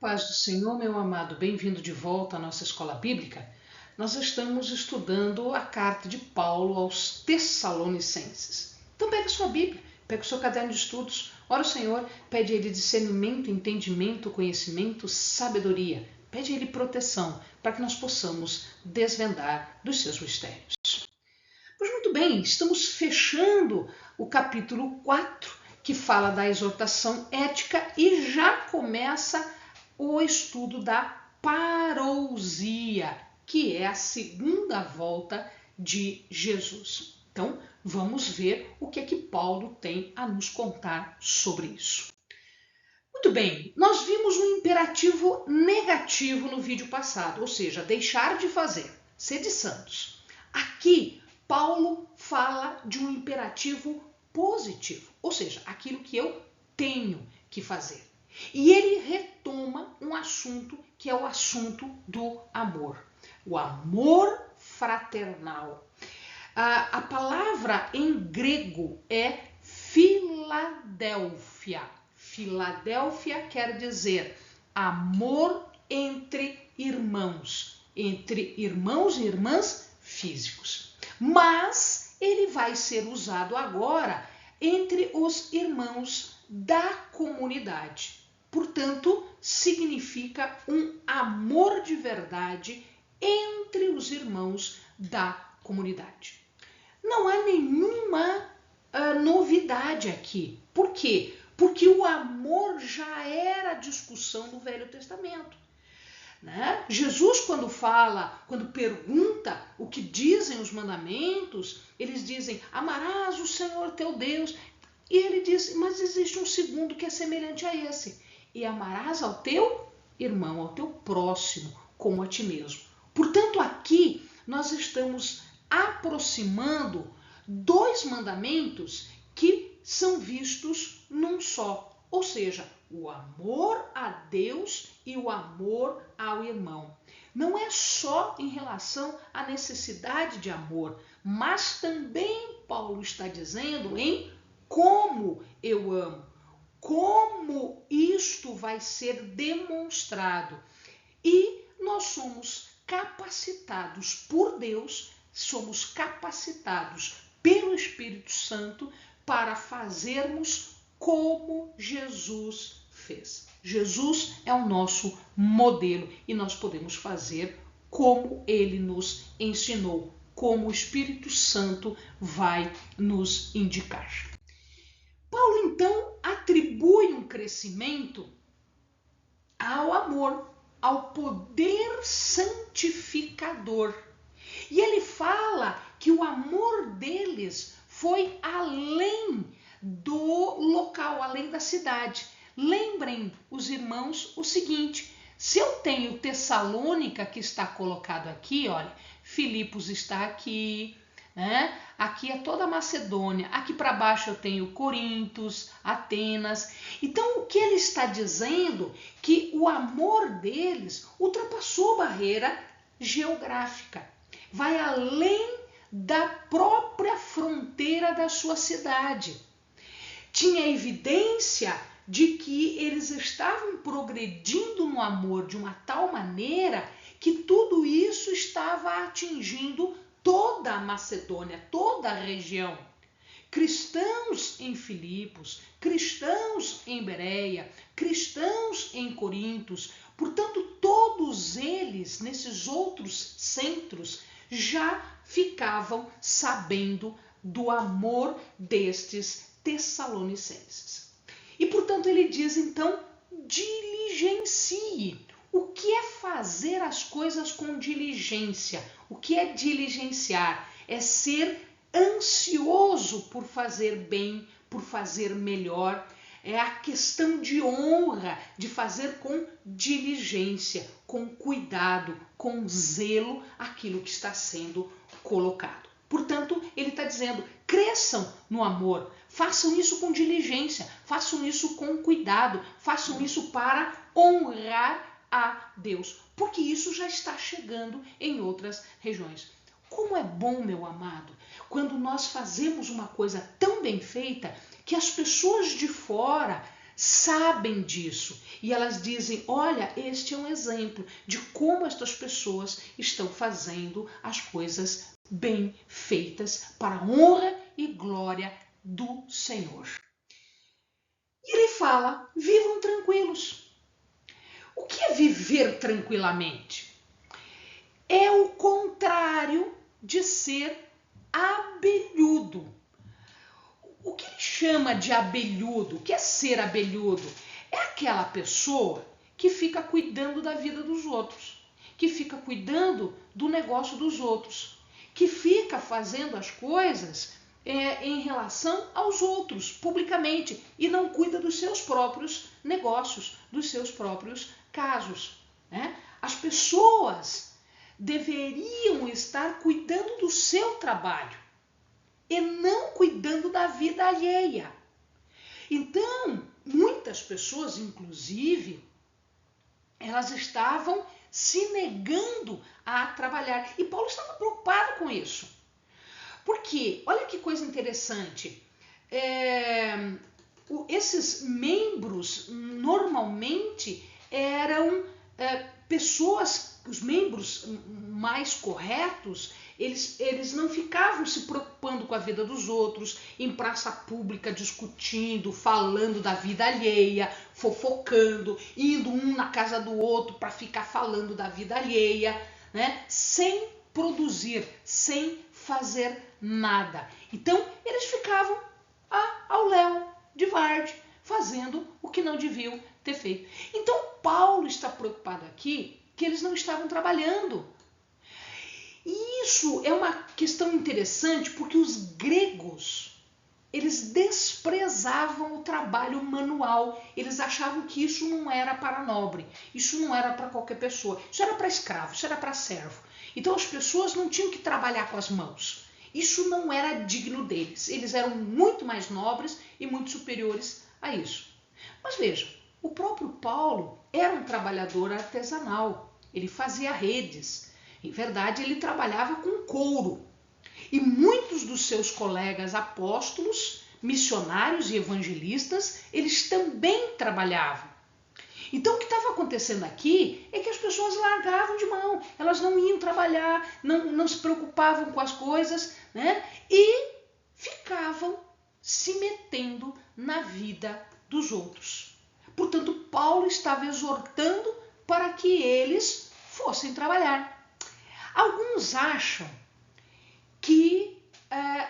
Paz do Senhor, meu amado, bem-vindo de volta à nossa escola bíblica. Nós estamos estudando a carta de Paulo aos Tessalonicenses. Então pega sua Bíblia, pega o seu caderno de estudos, ora o Senhor, pede a Ele discernimento, entendimento, conhecimento, sabedoria. Pede a Ele proteção para que nós possamos desvendar dos seus mistérios. Pois muito bem, estamos fechando o capítulo 4, que fala da exortação ética e já começa o estudo da parousia, que é a segunda volta de Jesus. Então, vamos ver o que é que Paulo tem a nos contar sobre isso. Muito bem, nós vimos um imperativo negativo no vídeo passado, ou seja, deixar de fazer, sede santos. Aqui, Paulo fala de um imperativo positivo, ou seja, aquilo que eu tenho que fazer. E ele retoma um assunto que é o assunto do amor. O amor fraternal. A palavra em grego é Filadélfia. Filadélfia quer dizer amor entre irmãos e irmãs físicos. Mas ele vai ser usado agora entre os irmãos da comunidade. Portanto, significa um amor de verdade entre os irmãos da comunidade. Não há nenhuma novidade aqui. Por quê? Porque o amor já era discussão no Velho Testamento. Né? Jesus, quando pergunta o que dizem os mandamentos, eles dizem: amarás o Senhor teu Deus. E ele diz: mas existe um segundo que é semelhante a esse: e amarás ao teu irmão, ao teu próximo, como a ti mesmo. Portanto, aqui nós estamos aproximando dois mandamentos que são vistos num só. Ou seja, o amor a Deus e o amor ao irmão. Não é só em relação à necessidade de amor, mas também Paulo está dizendo em como eu amo, como isto vai ser demonstrado. E nós somos capacitados por Deus, somos capacitados pelo Espírito Santo para fazermos como Jesus fez. Jesus é o nosso modelo e nós podemos fazer como ele nos ensinou, como o Espírito Santo vai nos indicar. Paulo, então, atribui um crescimento ao amor, ao poder santificador. E ele fala que o amor deles foi além do local, além da cidade. Lembrem, os irmãos, o seguinte: se eu tenho Tessalônica, que está colocado aqui, olha, Filipos está aqui, né? Aqui é toda a Macedônia, aqui para baixo eu tenho Corintos, Atenas. Então o que ele está dizendo? Que o amor deles ultrapassou a barreira geográfica, vai além da própria fronteira da sua cidade. Tinha evidência de que eles estavam progredindo no amor de uma tal maneira que tudo isso estava atingindo toda a Macedônia, toda a região. Cristãos em Filipos, cristãos em Bereia, cristãos em Corintos, portanto, todos eles, nesses outros centros, já ficavam sabendo do amor destes tessalonicenses. E, portanto, ele diz, então, diligencie. O que é fazer as coisas com diligência? O que é diligenciar? É ser ansioso por fazer bem, por fazer melhor. É a questão de honra, de fazer com diligência, com cuidado, com zelo aquilo que está sendo colocado. Portanto, ele está dizendo: cresçam no amor, façam isso com diligência, façam isso com cuidado, façam isso para honrar a Deus, porque isso já está chegando em outras regiões. Como é bom, meu amado, quando nós fazemos uma coisa tão bem feita que as pessoas de fora sabem disso e elas dizem: olha, este é um exemplo de como estas pessoas estão fazendo as coisas bem feitas para a honra e glória do Senhor. E ele fala: vivam tranquilos. O que é viver tranquilamente? É o contrário de ser abelhudo. O que ele chama de abelhudo? O que é ser abelhudo? É aquela pessoa que fica cuidando da vida dos outros, que fica cuidando do negócio dos outros, que fica fazendo as coisas em relação aos outros, publicamente, e não cuida dos seus próprios negócios, dos seus próprios casos, né? As pessoas deveriam estar cuidando do seu trabalho e não cuidando da vida alheia. Então, muitas pessoas, inclusive, elas estavam se negando a trabalhar. E Paulo estava preocupado com isso. Porque, olha que coisa interessante, esses membros normalmente eram pessoas, os membros mais corretos, eles não ficavam se preocupando com a vida dos outros, em praça pública, discutindo, falando da vida alheia, fofocando, indo um na casa do outro para ficar falando da vida alheia, né? Sem produzir, sem fazer nada. Então, eles ficavam ao léu de Varde, fazendo o que não deviam ter feito. Então, Paulo está preocupado aqui que eles não estavam trabalhando. E isso é uma questão interessante porque os gregos, eles desprezavam o trabalho manual. Eles achavam que isso não era para nobre, isso não era para qualquer pessoa, isso era para escravo, isso era para servo. Então as pessoas não tinham que trabalhar com as mãos. Isso não era digno deles. Eles eram muito mais nobres e muito superiores a isso. Mas veja, o próprio Paulo era um trabalhador artesanal. Ele fazia redes. Em verdade, ele trabalhava com couro. E muitos dos seus colegas apóstolos, missionários e evangelistas, eles também trabalhavam. Então, o que estava acontecendo aqui é que as pessoas largavam de mão, elas não iam trabalhar, não se preocupavam com as coisas, né? E ficavam se metendo na vida dos outros. Portanto, Paulo estava exortando para que eles fossem trabalhar. Alguns acham que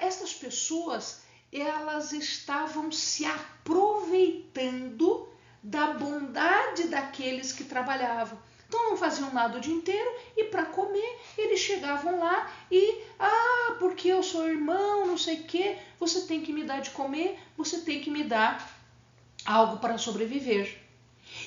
essas pessoas elas estavam se aproveitando da bondade daqueles que trabalhavam. Então não faziam nada o dia inteiro e para comer eles chegavam lá e porque eu sou irmão, não sei o que, você tem que me dar de comer, você tem que me dar algo para sobreviver.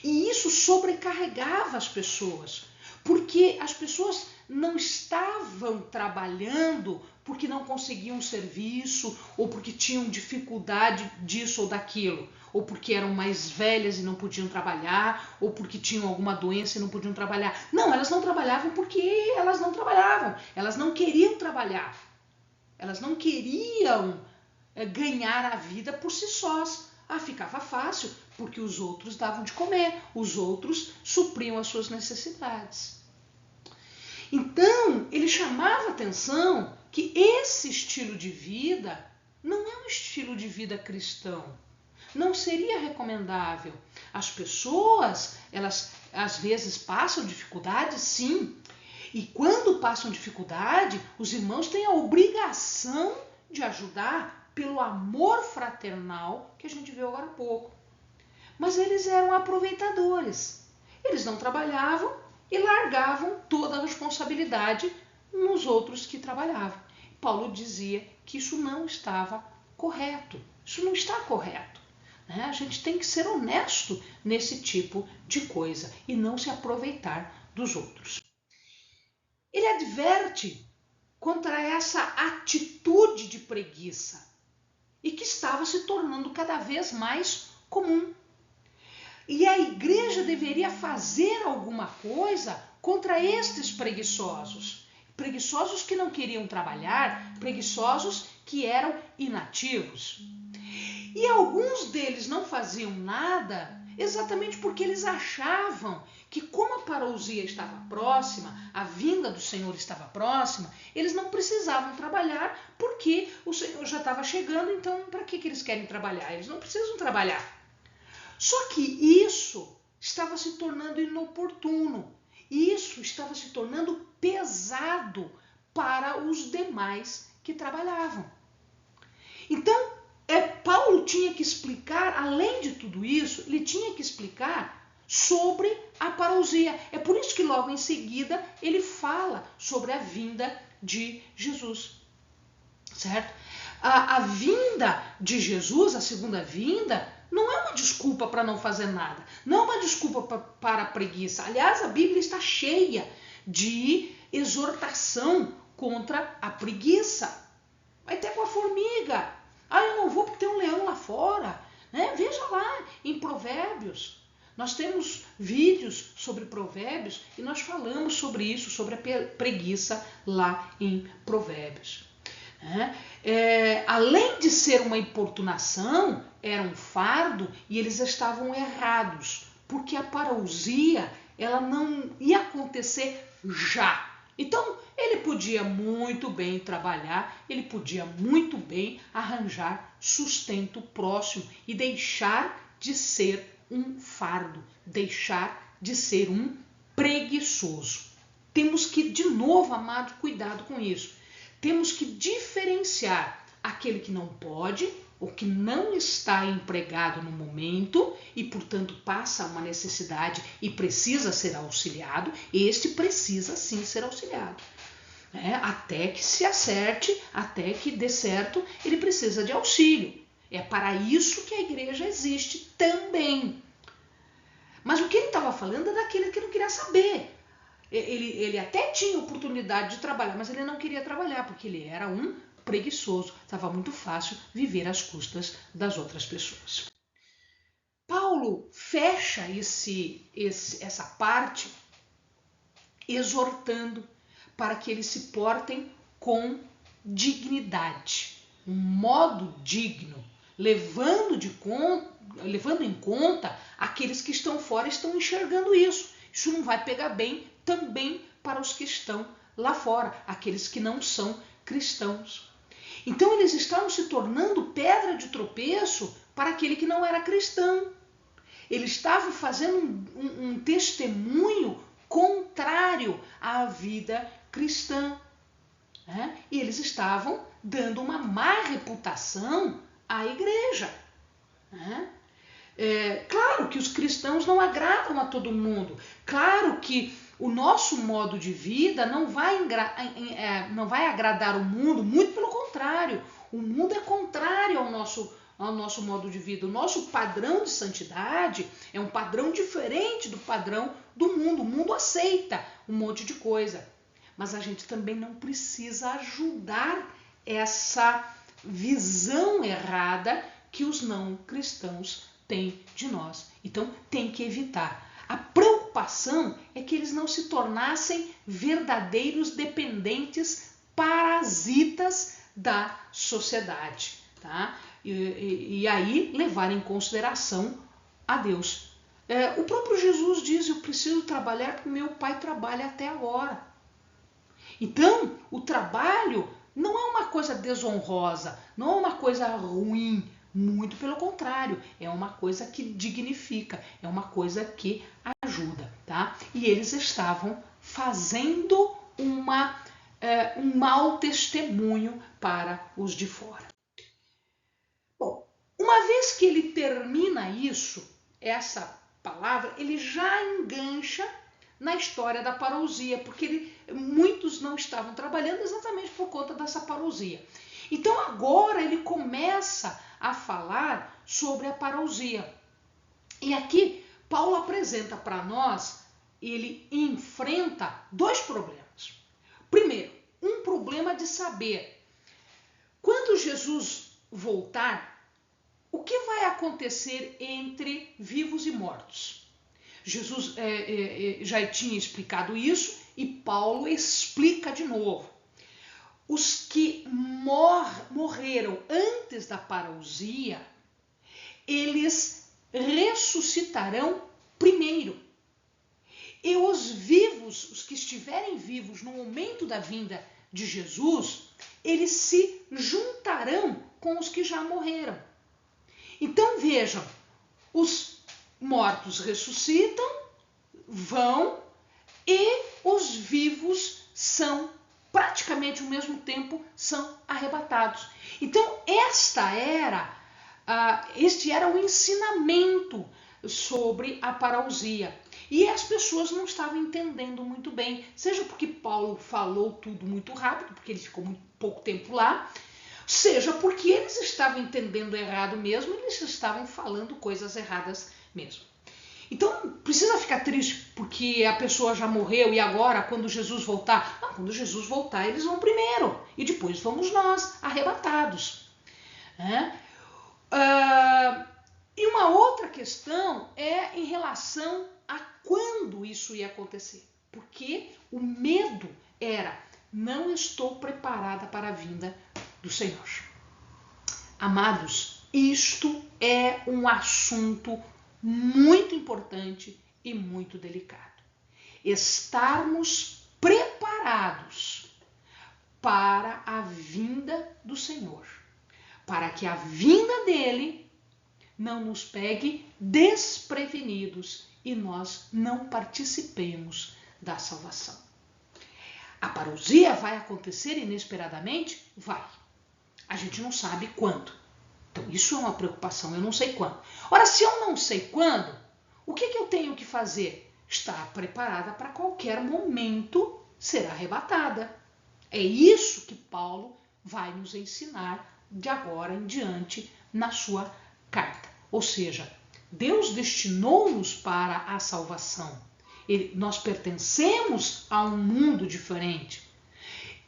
E isso sobrecarregava as pessoas, porque as pessoas não estavam trabalhando porque não conseguiam serviço, ou porque tinham dificuldade disso ou daquilo, ou porque eram mais velhas e não podiam trabalhar, ou porque tinham alguma doença e não podiam trabalhar. Não, elas não trabalhavam porque elas não trabalhavam, elas não queriam trabalhar, elas não queriam ganhar a vida por si sós. Ficava fácil, porque os outros davam de comer, os outros supriam as suas necessidades. Então, ele chamava atenção que esse estilo de vida não é um estilo de vida cristão. Não seria recomendável. As pessoas, elas às vezes passam dificuldade, sim. E quando passam dificuldade, os irmãos têm a obrigação de ajudar pelo amor fraternal que a gente viu agora há pouco. Mas eles eram aproveitadores. Eles não trabalhavam e largavam toda a responsabilidade nos outros que trabalhavam. Paulo dizia que isso não estava correto. Isso não está correto. A gente tem que ser honesto nesse tipo de coisa e não se aproveitar dos outros. Ele adverte contra essa atitude de preguiça e que estava se tornando cada vez mais comum. E a igreja deveria fazer alguma coisa contra estes preguiçosos. Preguiçosos que não queriam trabalhar, preguiçosos que eram inativos. E alguns deles não faziam nada exatamente porque eles achavam que, como a parousia estava próxima, a vinda do Senhor estava próxima, eles não precisavam trabalhar porque o Senhor já estava chegando, então para que eles querem trabalhar? Eles não precisam trabalhar. Só que isso estava se tornando inoportuno, isso estava se tornando pesado para os demais que trabalhavam. Então, Paulo tinha que explicar, além de tudo isso, ele tinha que explicar sobre a parousia. É por isso que logo em seguida ele fala sobre a vinda de Jesus, certo? A vinda de Jesus, a segunda vinda, não é uma desculpa para não fazer nada, não é uma desculpa para a preguiça. Aliás, a Bíblia está cheia de exortação contra a preguiça. Vai ter com a formiga. Eu não vou porque tem um leão lá fora. Né? Veja lá em Provérbios. Nós temos vídeos sobre Provérbios e nós falamos sobre isso, sobre a preguiça lá em Provérbios. Além de ser uma importunação, era um fardo e eles estavam errados, porque a parousia ela não ia acontecer já. Então, ele podia muito bem trabalhar, ele podia muito bem arranjar sustento próximo e deixar de ser um fardo, deixar de ser um preguiçoso. Temos que, de novo, amado, cuidado com isso. Temos que diferenciar aquele que não pode, ou que não está empregado no momento e, portanto, passa uma necessidade e precisa ser auxiliado. Este precisa sim ser auxiliado. Até que se acerte, até que dê certo, ele precisa de auxílio. É para isso que a igreja existe também. Mas o que ele estava falando é daquele que não queria saber. Ele até tinha oportunidade de trabalhar, mas ele não queria trabalhar, porque ele era um preguiçoso. Estava muito fácil viver às custas das outras pessoas. Paulo fecha essa parte exortando para que eles se portem com dignidade, um modo digno, levando em conta aqueles que estão fora estão enxergando isso. Isso não vai pegar bem também para os que estão lá fora, aqueles que não são cristãos. Então eles estavam se tornando pedra de tropeço para aquele que não era cristão. Eles estavam fazendo um testemunho contrário à vida cristã. E eles estavam dando uma má reputação à igreja. Claro que os cristãos não agradam a todo mundo. Claro que o nosso modo de vida não vai agradar o mundo, muito pelo contrário. O mundo é contrário ao nosso modo de vida. O nosso padrão de santidade é um padrão diferente do padrão do mundo. O mundo aceita um monte de coisa. Mas a gente também não precisa ajudar essa visão errada que os não cristãos têm de nós. Então tem que evitar. A preocupação é que eles não se tornassem verdadeiros dependentes parasitas da sociedade, tá? E aí levar em consideração a Deus. O próprio Jesus diz: eu preciso trabalhar porque meu pai trabalha até agora. Então, o trabalho não é uma coisa desonrosa, não é uma coisa ruim, muito pelo contrário, é uma coisa que dignifica, é uma coisa que ajuda, tá? E eles estavam fazendo um mau testemunho para os de fora. Bom, uma vez que ele termina isso, essa palavra, ele já engancha na história da parousia, porque muitos não estavam trabalhando exatamente por conta dessa parousia. Então agora ele começa a falar sobre a parousia. E aqui Paulo apresenta para nós, ele enfrenta dois problemas. Primeiro, um problema de saber, quando Jesus voltar, o que vai acontecer entre vivos e mortos? Jesus já tinha explicado isso e Paulo explica de novo. Os que morreram antes da parousia, eles ressuscitarão primeiro. E os vivos, os que estiverem vivos no momento da vinda de Jesus, eles se juntarão com os que já morreram. Então vejam, os mortos ressuscitam, vão, e os vivos são praticamente ao mesmo tempo são arrebatados. Então este era o ensinamento sobre a parousia. E as pessoas não estavam entendendo muito bem, seja porque Paulo falou tudo muito rápido, porque ele ficou muito pouco tempo lá, seja porque eles estavam entendendo errado mesmo, eles estavam falando coisas erradas mesmo. Então, não precisa ficar triste porque a pessoa já morreu e agora, quando Jesus voltar? Não, quando Jesus voltar, eles vão primeiro e depois vamos nós, arrebatados. E uma outra questão é em relação a quando isso ia acontecer. Porque o medo era, não estou preparada para a vinda do Senhor. Amados, isto é um assunto muito importante e muito delicado. Estarmos preparados para a vinda do Senhor, para que a vinda dele não nos pegue desprevenidos e nós não participemos da salvação. A parousia vai acontecer inesperadamente? Vai. A gente não sabe quando. Então, isso é uma preocupação, eu não sei quando. Ora, se eu não sei quando, o que eu tenho que fazer? Estar preparada para qualquer momento ser arrebatada. É isso que Paulo vai nos ensinar de agora em diante na sua carta. Ou seja, Deus destinou-nos para a salvação. Nós pertencemos a um mundo diferente.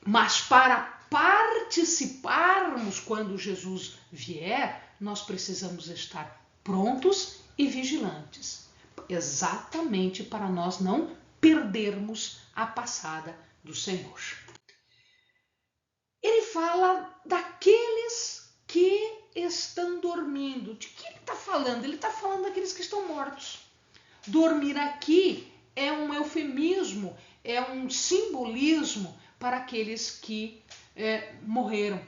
Mas para participarmos quando Jesus vier, nós precisamos estar prontos e vigilantes, exatamente para nós não perdermos a passada do Senhor. Ele fala daqueles que estão dormindo. De que ele está falando? Ele está falando daqueles que estão mortos. Dormir aqui é um eufemismo, é um simbolismo para aqueles que morreram.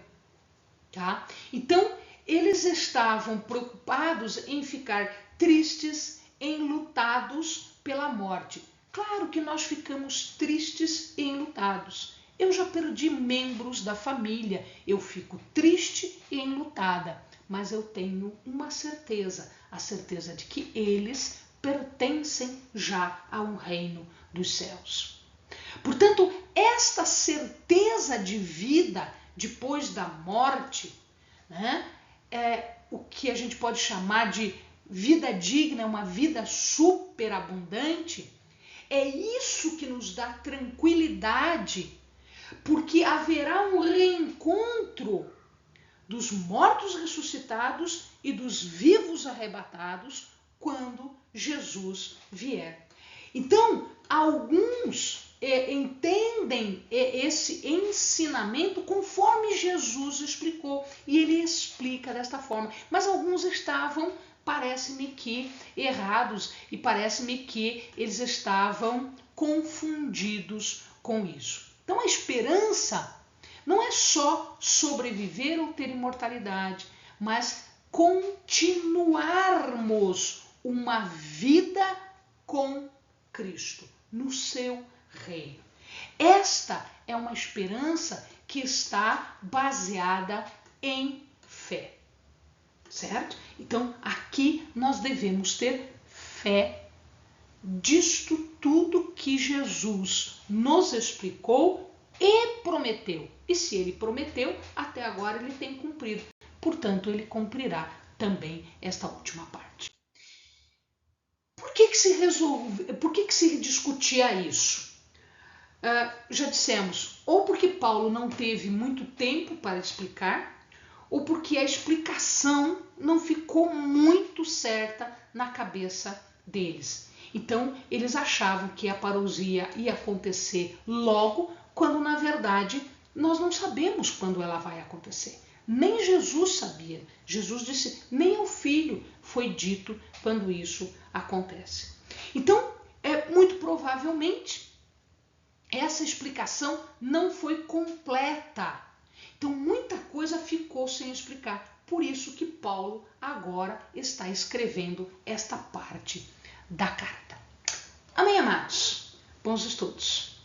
Tá? Então, eles estavam preocupados em ficar tristes, enlutados pela morte. Claro que nós ficamos tristes e enlutados. Eu já perdi membros da família, eu fico triste e enlutada, mas eu tenho uma certeza, a certeza de que eles pertencem já ao reino dos céus. Portanto, esta certeza de vida depois da morte, né, é o que a gente pode chamar de vida digna, uma vida superabundante. É isso que nos dá tranquilidade, porque haverá um reencontro dos mortos ressuscitados e dos vivos arrebatados quando Jesus vier. Então, alguns entendem esse ensinamento conforme Jesus explicou, e ele explica desta forma, mas alguns estavam, parece-me que, errados, e parece-me que eles estavam confundidos com isso. Então a esperança não é só sobreviver ou ter imortalidade, mas continuarmos uma vida com Cristo, no seu reino. Esta é uma esperança que está baseada em fé, certo? Então, aqui nós devemos ter fé disto tudo que Jesus nos explicou e prometeu. E se ele prometeu, até agora ele tem cumprido. Portanto, ele cumprirá também esta última parte. Por que se discutia isso? Já dissemos, ou porque Paulo não teve muito tempo para explicar, ou porque a explicação não ficou muito certa na cabeça deles. Então, eles achavam que a parousia ia acontecer logo, quando na verdade nós não sabemos quando ela vai acontecer. Nem Jesus sabia. Jesus disse, nem ao filho foi dito quando isso acontece. Então, muito provavelmente, essa explicação não foi completa. Então, muita coisa ficou sem explicar. Por isso que Paulo agora está escrevendo esta parte da carta. Amém, amados? Bons estudos.